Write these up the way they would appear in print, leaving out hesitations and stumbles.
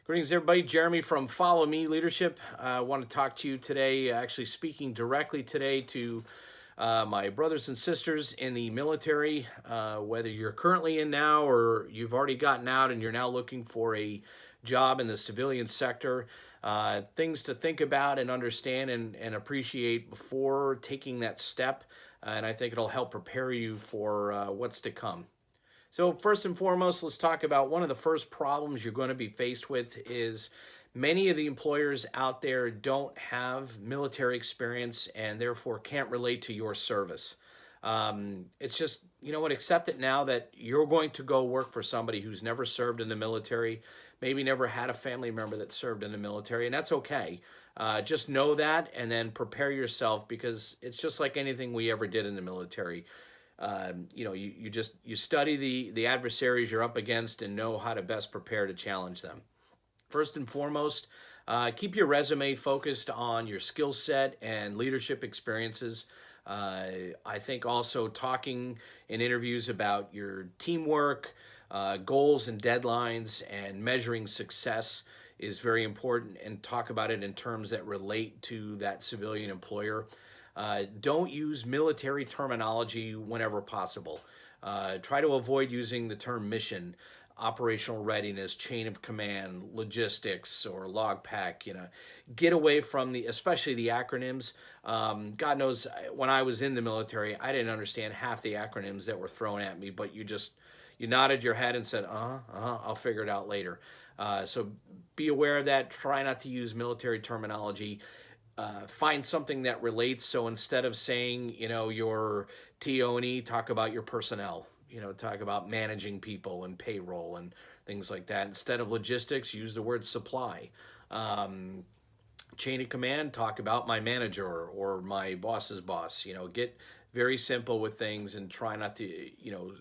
Greetings, everybody. Jeremy from Follow Me Leadership. I want to talk to you today, actually speaking directly today to my brothers and sisters in the military, whether you're currently in now or you've already gotten out and you're now looking for a job in the civilian sector. Things to think about and understand and appreciate before taking that step. And I think it'll help prepare you for what's to come. So first and foremost, let's talk about one of the first problems you're going to be faced with is many of the employers out there don't have military experience and therefore can't relate to your service. It's just, you know what, accept it now that you're going to go work for somebody who's never served in the military, maybe never had a family member that served in the military, and that's okay. Just know that and then prepare yourself because it's just like anything we ever did in the military. You study the adversaries you're up against and know how to best prepare to challenge them. First and foremost, keep your resume focused on your skill set and leadership experiences. I think also talking in interviews about your teamwork, goals and deadlines, and measuring success is very important, and talk about it in terms that relate to that civilian employer. Don't use military terminology whenever possible. Try to avoid using the term mission, operational readiness, chain of command, logistics, or log pack. Get away from especially the acronyms. God knows, when I was in the military, I didn't understand half the acronyms that were thrown at me, but you nodded your head and said, I'll figure it out later. So be aware of that. Try not to use military terminology. Find something that relates. So instead of saying, your TO&E, talk about your personnel. Talk about managing people and payroll and things like that. Instead of logistics, use the word supply. Chain of command, talk about my manager or my boss's boss. Get very simple with things and try not to,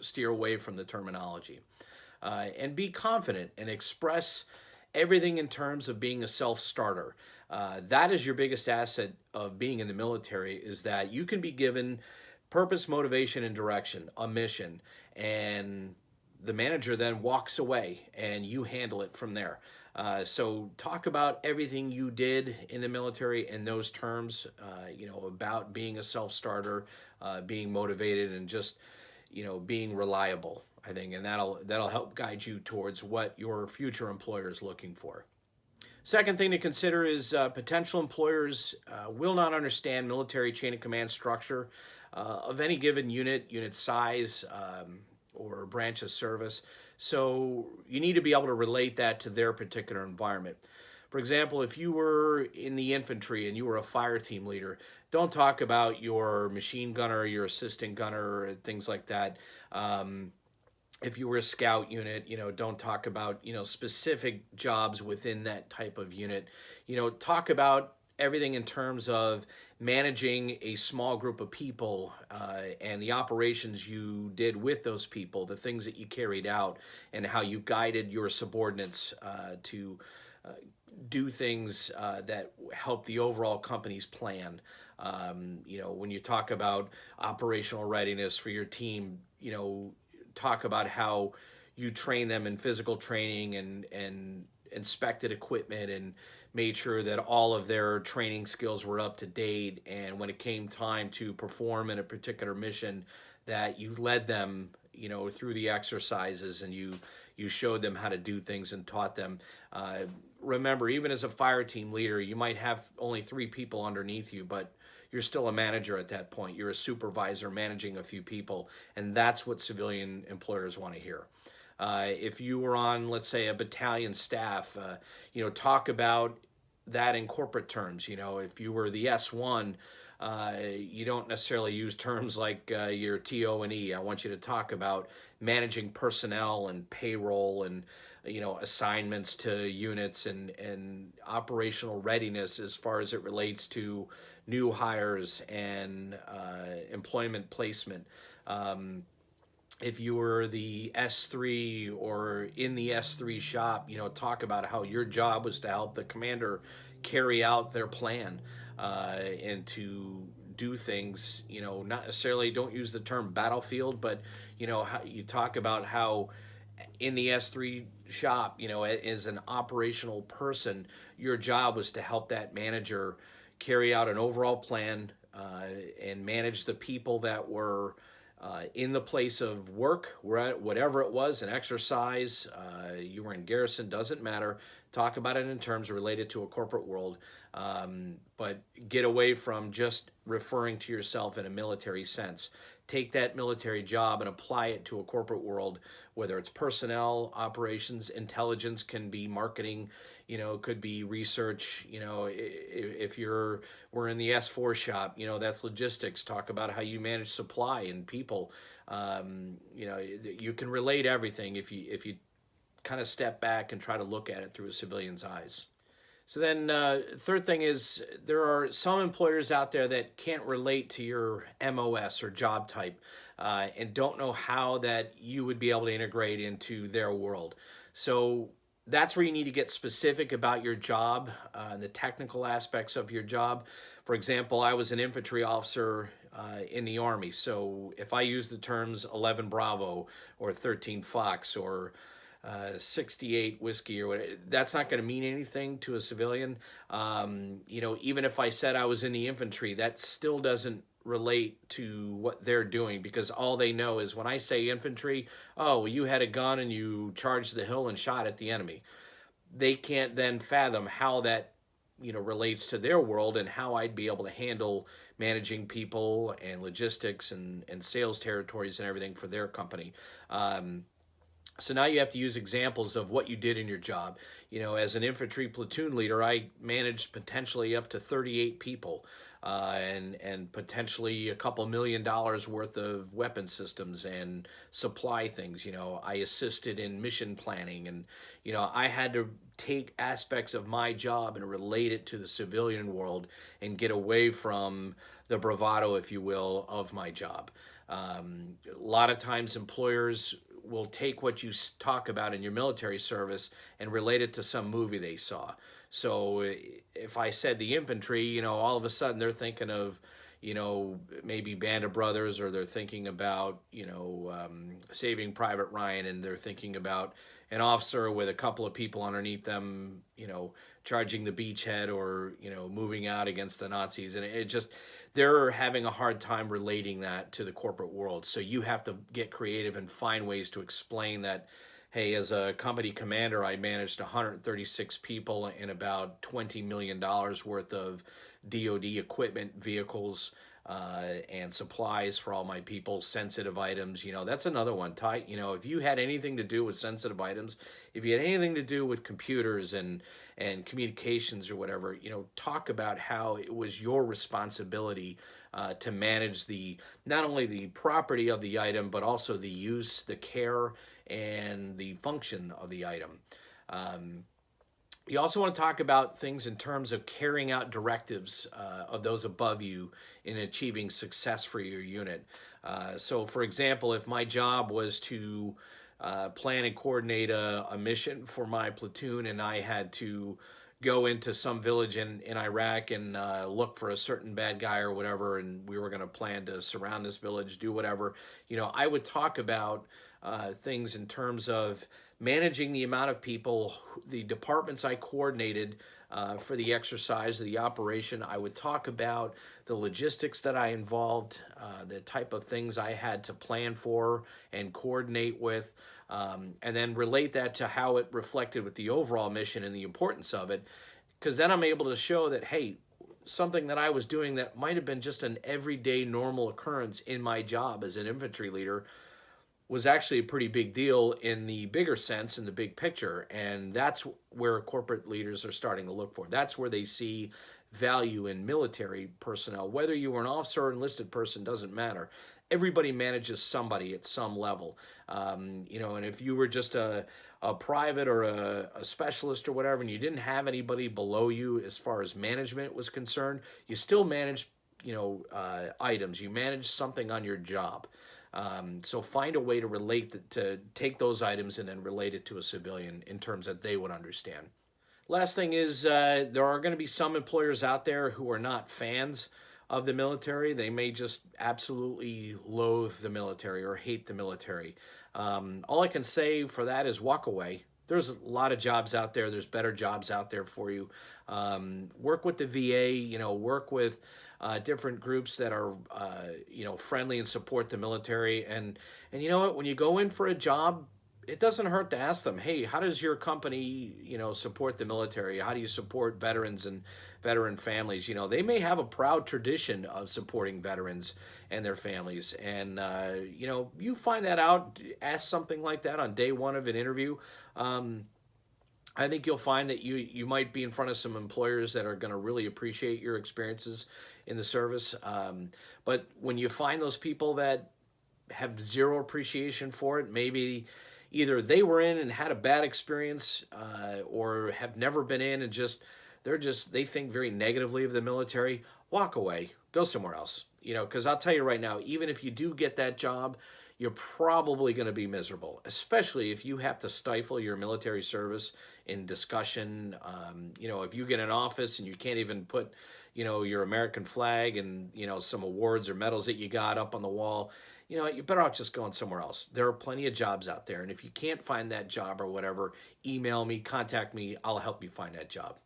steer away from the terminology. And be confident and express everything in terms of being a self-starter. That is your biggest asset of being in the military, is that you can be given purpose, motivation, and direction, a mission, and the manager then walks away and you handle it from there. So talk about everything you did in the military in those terms, about being a self-starter, being motivated, and just, being reliable, I think, and that'll help guide you towards what your future employer is looking for. Second thing to consider is potential employers will not understand military chain of command structure of any given unit size, or branch of service. So you need to be able to relate that to their particular environment. For example, if you were in the infantry and you were a fire team leader, don't talk about your machine gunner, your assistant gunner, things like that. If you were a scout unit, don't talk about, specific jobs within that type of unit. Talk about everything in terms of managing a small group of people, and the operations you did with those people, the things that you carried out, and how you guided your subordinates to do things that help the overall company's plan. When you talk about operational readiness for your team, talk about how you train them in physical training and inspected equipment and made sure that all of their training skills were up to date. And when it came time to perform in a particular mission, that you led them, through the exercises, and you showed them how to do things and taught them. Remember, even as a fire team leader, you might have only 3 people underneath you, but you're still a manager at that point. You're a supervisor managing a few people, and that's what civilian employers want to hear. If you were on, let's say, a battalion staff, talk about that in corporate terms. If you were the S1, you don't necessarily use terms like your TO&E. I want you to talk about managing personnel and payroll and assignments to units and operational readiness as far as it relates to new hires and employment placement. If you were the S3 or in the S3 shop, talk about how your job was to help the commander carry out their plan, and to do things, not necessarily, don't use the term battlefield, but, how you talk about how in the S3 shop, as an operational person, your job was to help that manager carry out an overall plan and manage the people that were in the place of work, whatever it was, an exercise, you were in garrison, doesn't matter. Talk about it in terms related to a corporate world, but get away from just referring to yourself in a military sense. Take that military job and apply it to a corporate world, whether it's personnel, operations, intelligence, can be marketing, could be research. If we're in the S4 shop, that's logistics. Talk about how you manage supply and people. You can relate everything if you kind of step back and try to look at it through a civilian's eyes. So then, third thing is there are some employers out there that can't relate to your MOS or job type and don't know how that you would be able to integrate into their world. So that's where you need to get specific about your job and the technical aspects of your job. For example, I was an infantry officer in the Army. So if I use the terms 11 Bravo or 13 Fox or 68 whiskey or whatever, that's not going to mean anything to a civilian. Even if I said I was in the infantry, that still doesn't relate to what they're doing, because all they know is when I say infantry, oh, well, you had a gun and you charged the hill and shot at the enemy. They can't then fathom how that relates to their world and how I'd be able to handle managing people and logistics and sales territories and everything for their company. So now you have to use examples of what you did in your job. As an infantry platoon leader, I managed potentially up to 38 people and potentially a couple $1 million worth of weapon systems and supply things. I assisted in mission planning, and I had to take aspects of my job and relate it to the civilian world and get away from the bravado, if you will, of my job. A lot of times employers will take what you talk about in your military service and relate it to some movie they saw. So if I said the infantry, all of a sudden they're thinking of, maybe Band of Brothers, or they're thinking about, Saving Private Ryan, and they're thinking about an officer with a couple of people underneath them, charging the beachhead or, moving out against the Nazis. And it just, they're having a hard time relating that to the corporate world. So you have to get creative and find ways to explain that, hey, as a company commander, I managed 136 people and about $20 million worth of DoD equipment, vehicles, and supplies for all my people, sensitive items. That's another one. If you had anything to do with sensitive items, if you had anything to do with computers and communications or whatever, talk about how it was your responsibility to manage not only the property of the item, but also the use, the care, and the function of the item. You also want to talk about things in terms of carrying out directives of those above you in achieving success for your unit. So, for example, if my job was to plan and coordinate a mission for my platoon, and I had to go into some village in Iraq and look for a certain bad guy or whatever, and we were going to plan to surround this village, do whatever, I would talk about things in terms of managing the amount of people, the departments I coordinated for the exercise, the operation. I would talk about the logistics that I involved, the type of things I had to plan for and coordinate with, and then relate that to how it reflected with the overall mission and the importance of it. Because then I'm able to show that, hey, something that I was doing that might have been just an everyday normal occurrence in my job as an infantry leader was actually a pretty big deal in the bigger sense, in the big picture. And that's where corporate leaders are starting to look for. That's where they see value in military personnel. Whether you were an officer or enlisted person, doesn't matter. Everybody manages somebody at some level. And if you were just a private or a specialist or whatever, and you didn't have anybody below you as far as management was concerned, you still managed, items. You managed something on your job. So find a way to to take those items and then relate it to a civilian in terms that they would understand. Last thing is there are going to be some employers out there who are not fans of the military. They may just absolutely loathe the military or hate the military. All I can say for that is walk away. there's a lot of jobs out there. There's better jobs out there for you. Work with the VA, work with different groups that are, friendly and support the military. And you know what, when you go in for a job, it doesn't hurt to ask them, hey, how does your company, support the military? How do you support veterans and veteran families? They may have a proud tradition of supporting veterans and their families. And, you find that out, ask something like that on day one of an interview. I think you'll find that you might be in front of some employers that are going to really appreciate your experiences in the service. But when you find those people that have zero appreciation for it, maybe either they were in and had a bad experience, or have never been in and they think very negatively of the military, walk away, go somewhere else. Because I'll tell you right now, even if you do get that job, you're probably going to be miserable, especially if you have to stifle your military service in discussion. If you get an office and you can't even put, your American flag and, some awards or medals that you got up on the wall, you're better off just going somewhere else. There are plenty of jobs out there. And if you can't find that job or whatever, email me, contact me. I'll help you find that job.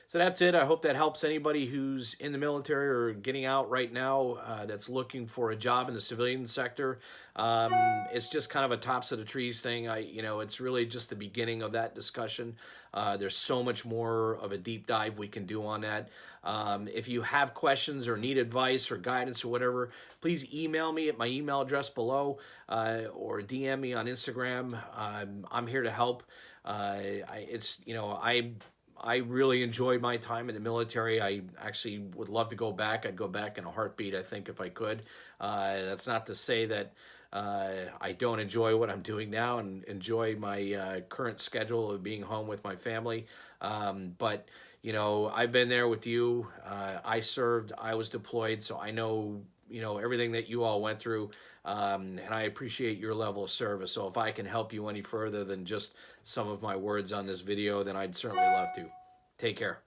So that's it. I hope that helps anybody who's in the military or getting out right now, that's looking for a job in the civilian sector. It's just kind of a tops of the trees thing. It's really just the beginning of that discussion. There's so much more of a deep dive we can do on that. If you have questions or need advice or guidance or whatever, please email me at my email address below, or DM me on Instagram. I'm here to help. I really enjoyed my time in the military. I actually would love to go back. I'd go back in a heartbeat, I think, if I could. That's not to say that I don't enjoy what I'm doing now and enjoy my current schedule of being home with my family. But, I've been there with you. I served, I was deployed, so I know, everything that you all went through. And I appreciate your level of service. So if I can help you any further than just some of my words on this video, then I'd certainly love to. Take care.